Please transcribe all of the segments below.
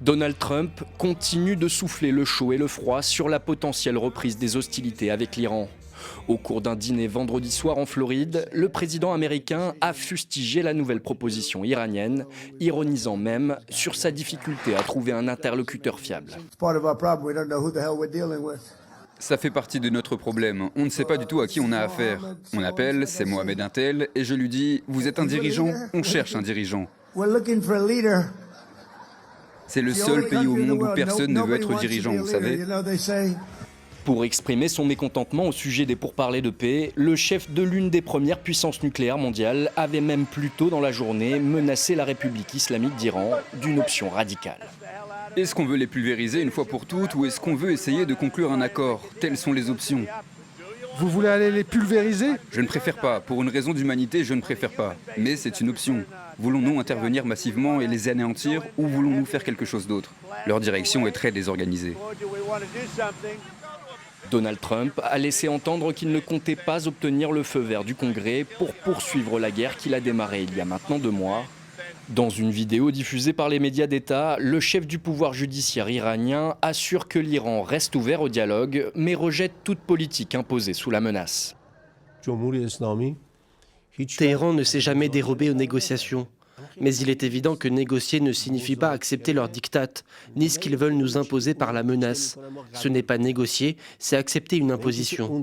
Donald Trump continue de souffler le chaud et le froid sur la potentielle reprise des hostilités avec l'Iran. Au cours d'un dîner vendredi soir en Floride, le président américain a fustigé la nouvelle proposition iranienne, ironisant même sur sa difficulté à trouver un interlocuteur fiable. Ça fait partie de notre problème. On ne sait pas du tout à qui on a affaire. On appelle, c'est Mohamed Untel, et je lui dis « Vous êtes un dirigeant ? On cherche un dirigeant. » C'est le seul pays au monde où personne ne veut être dirigeant, vous savez. Pour exprimer son mécontentement au sujet des pourparlers de paix, le chef de l'une des premières puissances nucléaires mondiales avait même plus tôt dans la journée menacé la République islamique d'Iran d'une option radicale. Est-ce qu'on veut les pulvériser une fois pour toutes ou est-ce qu'on veut essayer de conclure un accord? Telles sont les options. Vous voulez aller les pulvériser? Je ne préfère pas. Pour une raison d'humanité, je ne préfère pas. Mais c'est une option. Voulons-nous intervenir massivement et les anéantir ou voulons-nous faire quelque chose d'autre? Leur direction est très désorganisée. Donald Trump a laissé entendre qu'il ne comptait pas obtenir le feu vert du Congrès pour poursuivre la guerre qu'il a démarrée il y a maintenant 2 mois. Dans une vidéo diffusée par les médias d'État, le chef du pouvoir judiciaire iranien assure que l'Iran reste ouvert au dialogue, mais rejette toute politique imposée sous la menace. Téhéran ne s'est jamais dérobé aux négociations. Mais il est évident que négocier ne signifie pas accepter leur diktat, ni ce qu'ils veulent nous imposer par la menace. Ce n'est pas négocier, c'est accepter une imposition.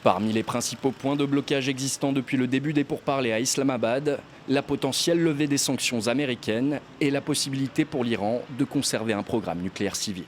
Parmi les principaux points de blocage existants depuis le début des pourparlers à Islamabad, la potentielle levée des sanctions américaines et la possibilité pour l'Iran de conserver un programme nucléaire civil.